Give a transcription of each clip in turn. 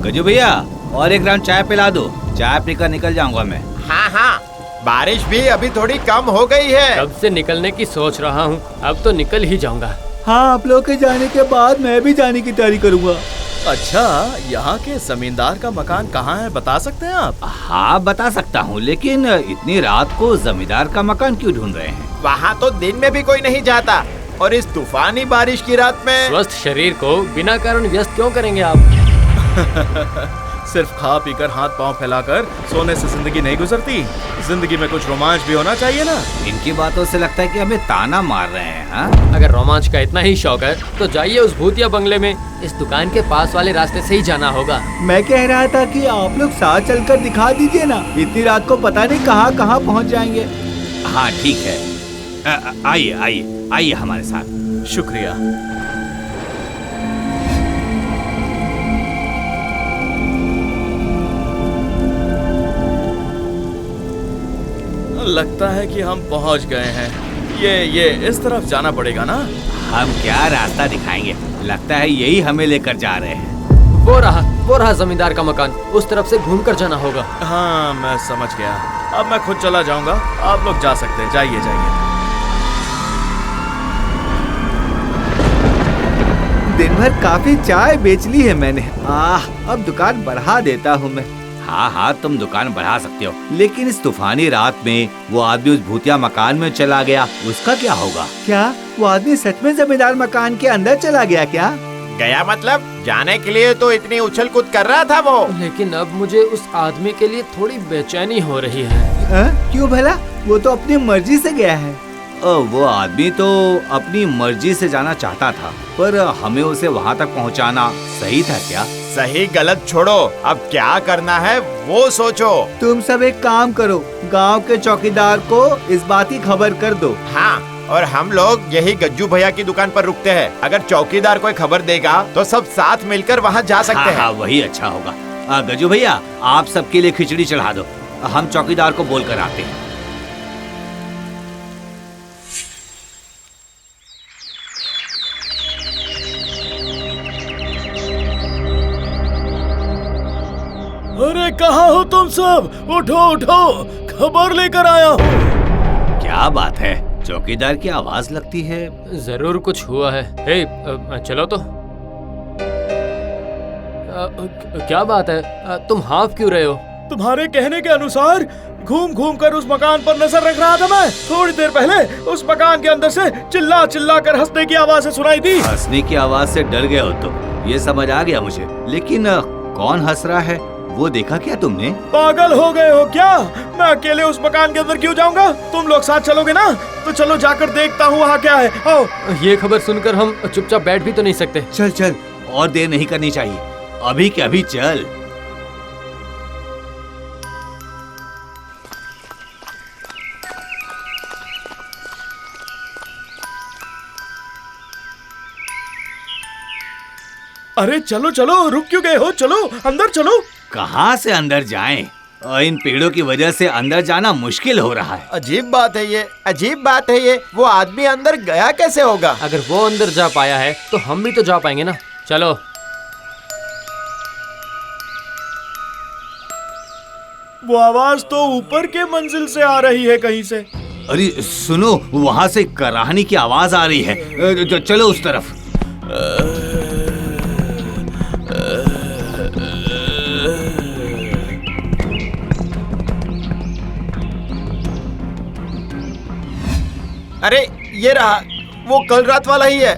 गजू भैया और एक राउंड चाय पिला दो, चाय पीकर निकल जाऊंगा मैं। हाँ हाँ, बारिश भी अभी थोड़ी कम हो गई है। कब से निकलने की सोच रहा हूँ, अब तो निकल ही जाऊंगा। हाँ, आप लोग के जाने के बाद मैं भी जाने की तैयारी करूँगा। अच्छा, यहाँ के जमींदार का मकान कहाँ है, बता सकते हैं आप? हाँ बता सकता हूँ, लेकिन इतनी रात को जमींदार का मकान क्यों ढूंढ रहे हैं? वहाँ तो दिन में भी कोई नहीं जाता, और इस तूफानी बारिश की रात में। स्वस्थ शरीर को बिना कारण व्यस्त क्यों करेंगे आप? सिर्फ खा पीकर हाथ पांव फैलाकर सोने से जिंदगी नहीं गुजरती। जिंदगी में कुछ रोमांच भी होना चाहिए ना। इनकी बातों से लगता है कि हमें ताना मार रहे हैं। हाँ? अगर रोमांच का इतना ही शौक है तो जाइए उस भूतिया बंगले में, इस दुकान के पास वाले रास्ते से ही जाना होगा। मैं कह रहा था कि आप लोग साथ चलकर दिखा दीजिए ना, इतनी रात को पता नहीं कहाँ कहाँ पहुँच जाएंगे। हाँ ठीक है, आइए आइए आइए हमारे साथ। शुक्रिया। लगता है कि हम पहुंच गए हैं। ये इस तरफ जाना पड़ेगा ना? हम क्या रास्ता दिखाएंगे, लगता है यही हमें लेकर जा रहे हैं। वो रहा जमींदार का मकान, उस तरफ से घूमकर जाना होगा। हाँ मैं समझ गया, अब मैं खुद चला जाऊंगा, आप लोग जा सकते हैं, जाइए जाइए। दिन भर काफी चाय बेच ली है मैंने। अब दुकान बढ़ा देता हूँ मैं। हाँ हाँ तुम दुकान बढ़ा सकते हो, लेकिन इस तूफानी रात में वो आदमी उस भूतिया मकान में चला गया, उसका क्या होगा? क्या वो आदमी सच में जमींदार मकान के अंदर चला गया क्या? गया मतलब? जाने के लिए तो इतनी उछल कूद कर रहा था वो। लेकिन अब मुझे उस आदमी के लिए थोड़ी बेचैनी हो रही है। क्यों भला? वो तो अपनी मर्जी से गया है। वो आदमी तो अपनी मर्जी से जाना चाहता था, पर हमें उसे वहाँ तक पहुँचाना सही था क्या? सही गलत छोड़ो, अब क्या करना है वो सोचो। तुम सब एक काम करो, गांव के चौकीदार को इस बात की खबर कर दो। हाँ, और हम लोग यही गज्जू भैया की दुकान पर रुकते हैं। अगर चौकीदार कोई खबर देगा तो सब साथ मिलकर वहाँ जा सकते हैं। हाँ, वही अच्छा होगा। गज्जू भैया आप सबके लिए खिचड़ी चढ़ा दो, हम चौकीदार को बोल कर आते हैं। अरे कहाँ हो तुम सब? उठो उठो, खबर लेकर आया हूँ। क्या बात है, चौकीदार की आवाज लगती है। जरूर कुछ हुआ है। हे, चलो तो। क्या बात है, तुम हाफ क्यों रहे हो? तुम्हारे कहने के अनुसार घूम घूम कर उस मकान पर नजर रख रहा था मैं। थोड़ी देर पहले उस मकान के अंदर से चिल्ला चिल्ला कर हंसने की आवाज़ें सुनाई दी। हंसने की आवाज से डर गए हो तुम, ये समझ आ गया मुझे, लेकिन कौन हंस रहा है वो देखा क्या तुमने? पागल हो गए हो क्या? मैं अकेले उस मकान के अंदर क्यों जाऊंगा? तुम लोग साथ चलोगे ना? तो चलो जाकर देखता हूँ वहाँ क्या है। आओ। ये खबर सुनकर हम चुपचाप बैठ भी तो नहीं सकते। चल चल, और देर नहीं करनी चाहिए, अभी के अभी चल। अरे चलो चलो, रुक क्यों गए हो? चलो अंदर चलो। कहाँ से अंदर जाएं? इन पेड़ों की वजह से अंदर जाना मुश्किल हो रहा है। अजीब बात है ये, अजीब बात है ये। वो आदमी अंदर गया कैसे होगा? अगर वो अंदर जा पाया है तो हम भी तो जा पाएंगे ना। चलो। वो आवाज तो ऊपर के मंजिल से आ रही है कहीं से। अरे सुनो, वहाँ से कराहनी की आवाज आ रही है, चलो उस तरफ। अरे ये रहा, वो कल रात वाला ही है।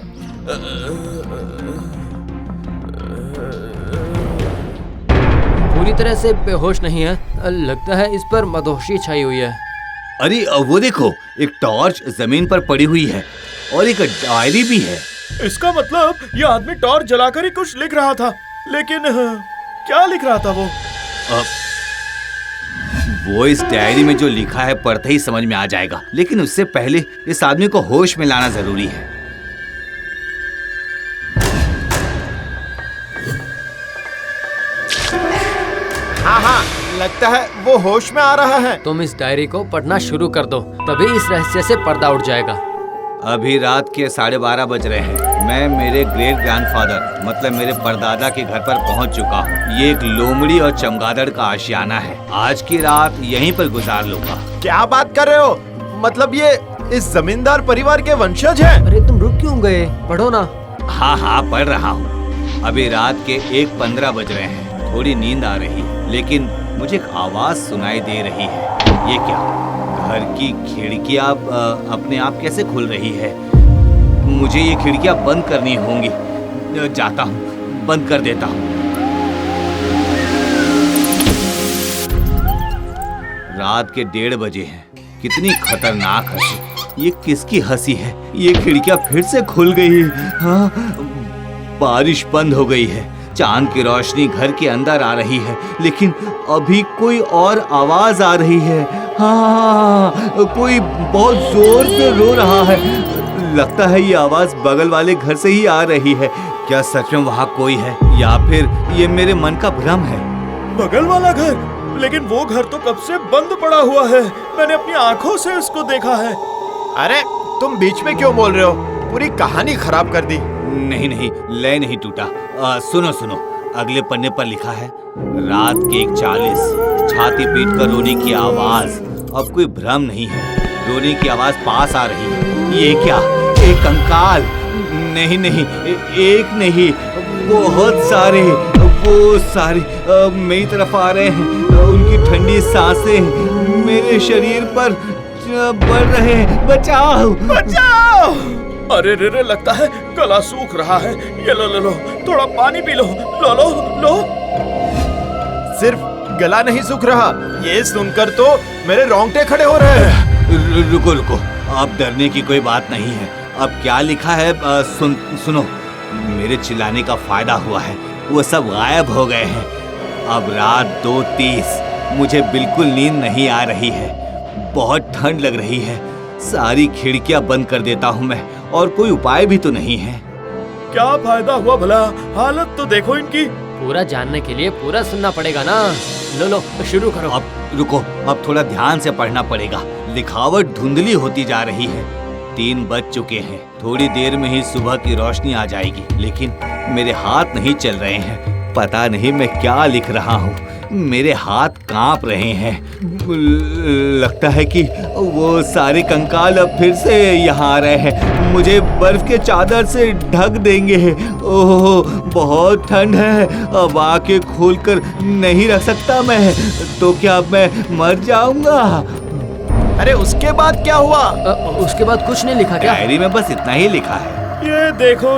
पूरी तरह से बेहोश नहीं है, लगता है इस पर मदहोशी छाई हुई है। अरे वो देखो, एक टॉर्च जमीन पर पड़ी हुई है और एक डायरी भी है। इसका मतलब ये आदमी टॉर्च जलाकर ही कुछ लिख रहा था, लेकिन क्या लिख रहा था वो? वो इस डायरी में जो लिखा है पढ़ते ही समझ में आ जाएगा, लेकिन उससे पहले इस आदमी को होश में लाना जरूरी है। हाँ हाँ, लगता है वो होश में आ रहा है। तुम इस डायरी को पढ़ना शुरू कर दो, तभी इस रहस्य से पर्दा उठ जाएगा। अभी रात के 12:30 बज रहे हैं। मैं मेरे ग्रेट ग्रैंडफादर मतलब मेरे परदादा के घर पर पहुंच चुका हूं। ये एक लोमड़ी और चमगादड़ का आशियाना है। आज की रात यहीं पर गुजार लूंगा। क्या बात कर रहे हो? मतलब ये इस जमींदार परिवार के वंशज हैं? अरे तुम रुक क्यों गए? पढ़ो ना। हाँ पढ़ रहा हूँ। अभी रात के 1:15 बज रहे हैं। थोड़ी नींद आ रही लेकिन मुझे एक आवाज सुनाई दे रही है। ये क्या? घर की खिड़कियां अपने आप कैसे खुल रही है? मुझे ये खिड़कियां बंद करनी होंगी। जाता हूँ, बंद कर देता हूँ। रात के 1:30 बजे हैं। कितनी खतरनाक हंसी। ये किसकी हंसी है? ये खिड़कियां फिर से खुल गई। हाँ, बारिश बंद हो गई है। चांद की रोशनी घर के अंदर आ रही है लेकिन अभी कोई और आवाज आ रही है। हाँ, कोई बहुत जोर से रो रहा है। लगता है ये आवाज बगल वाले घर से ही आ रही है। क्या सच में वहाँ कोई है या फिर ये मेरे मन का भ्रम है? बगल वाला घर? लेकिन वो घर तो कब से बंद पड़ा हुआ है। मैंने अपनी आंखों से उसको देखा है। अरे तुम बीच में क्यों बोल रहे हो? पूरी कहानी खराब कर दी। नहीं, लय नहीं टूटा। सुनो, अगले पन्ने पर लिखा है रात के 1:40 छाती पीट कर रोने की आवाज। अब कोई भ्रम नहीं है, रोने की आवाज पास आ रही है। ये क्या? एक कंकाल? नहीं, एक नहीं, बहुत सारे, वो सारे मेरी तरफ आ रहे हैं। उनकी ठंडी सांसें मेरे शरीर पर बढ़ रहे हैं। बचाओ! अरे रे, लगता है गला सूख रहा है। ये लो, थोड़ा पानी पी लो। लो। सिर्फ गला नहीं सूख रहा, ये सुनकर तो मेरे रोंगटे खड़े हो रहे हैं। रुको, अब डरने की कोई बात नहीं है। अब क्या लिखा है? सुनो, मेरे चिल्लाने का फायदा हुआ है। वो सब गायब हो गए हैं। अब रात 2:30, मुझे बिल्कुल नींद नहीं आ रही है। बहुत ठंड लग रही है। सारी खिड़कियां बंद कर देता हूँ मैं, और कोई उपाय भी तो नहीं है। क्या फायदा हुआ भला? हालत तो देखो इनकी। पूरा जानने के लिए पूरा सुनना पड़ेगा ना। लो, शुरू करो। अब रुको, अब थोड़ा ध्यान से पढ़ना पड़ेगा। लिखावट धुंधली होती जा रही है। 3 बज चुके हैं। थोड़ी देर में ही सुबह की रोशनी आ जाएगी लेकिन मेरे हाथ नहीं चल रहे हैं। पता नहीं मैं क्या लिख रहा हूँ। मेरे हाथ कांप रहे हैं। लगता है कि वो सारे कंकाल अब फिर से यहाँ आ रहे हैं। मुझे बर्फ के चादर से ढक देंगे। ओह, बहुत ठंड है। अब आंखें खोलकर नहीं रख सकता मैं। तो क्या मैं मर जाऊंगा? अरे उसके बाद क्या हुआ? उसके बाद कुछ नहीं लिखा क्या? डायरी में बस इतना ही लिखा है। ये देखो,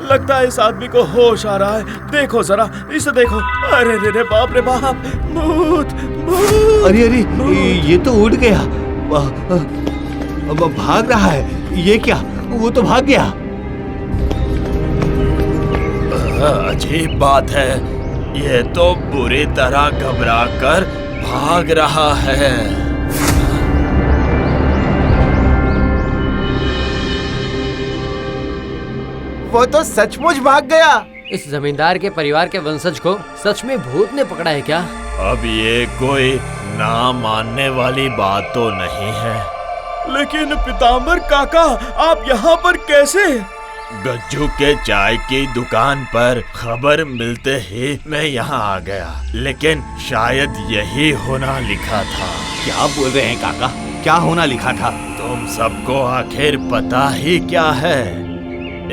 लगता है इस आदमी को होश आ रहा है। देखो जरा, इसे देखो। अरे रे बाप रे बाप, भूत! अरे ये तो उड़ गया। भाग रहा है। ये क्या? वो तो भाग गया। अजीब बात है, ये तो बुरी तरह घबरा कर भाग रहा है। वो तो सचमुच भाग गया। इस जमींदार के परिवार के वंशज को सच में भूत ने पकड़ा है क्या? अब ये कोई ना मानने वाली बात तो नहीं है। लेकिन पीताम्बर काका, आप यहाँ पर कैसे? गज्जू के चाय की दुकान पर खबर मिलते ही मैं यहाँ आ गया, लेकिन शायद यही होना लिखा था। क्या बोल रहे हैं काका? क्या होना लिखा था? तुम सबको आखिर पता ही क्या है?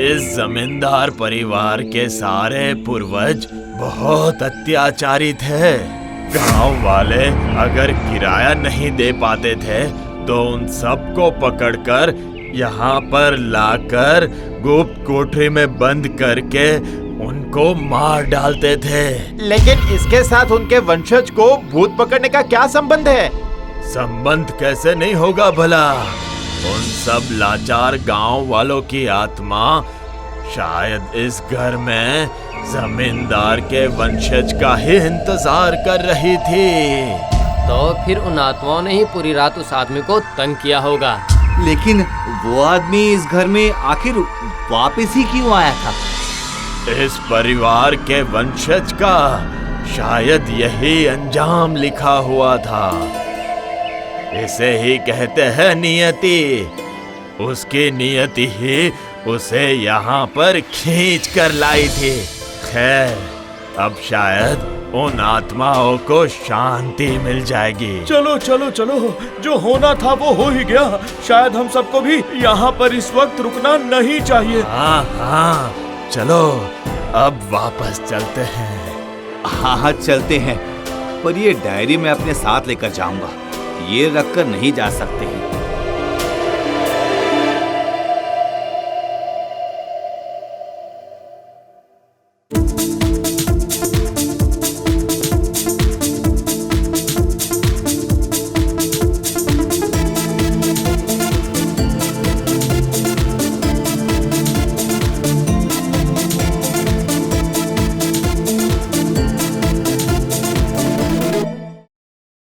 इस जमींदार परिवार के सारे पूर्वज बहुत अत्याचारी थे। गांव वाले अगर किराया नहीं दे पाते थे तो उन सबको पकड़कर यहाँ पर लाकर गुप्त कोठरी में बंद करके उनको मार डालते थे। लेकिन इसके साथ उनके वंशज को भूत पकड़ने का क्या संबंध है? संबंध कैसे नहीं होगा भला? उन सब लाचार गांव वालों की आत्मा शायद इस घर में जमींदार के वंशज का ही इंतजार कर रही थी। तो फिर उन आत्माओं ने ही पूरी रात उस आदमी को तंग किया होगा। लेकिन वो आदमी इस घर में आखिर वापस ही क्यों आया था? इस परिवार के वंशज का शायद यही अंजाम लिखा हुआ था। इसे ही कहते हैं नियति। उसकी नियति ही उसे यहाँ पर खींच कर लाई थी। खैर, अब शायद उन आत्माओं को शांति मिल जाएगी। चलो चलो चलो, जो होना था वो हो ही गया। शायद हम सबको भी यहाँ पर इस वक्त रुकना नहीं चाहिए। हाँ हाँ, चलो अब वापस चलते हैं। हाँ हाँ चलते हैं, पर ये डायरी मैं अपने साथ लेकर जाऊंगा। ये रख कर नहीं जा सकते हैं।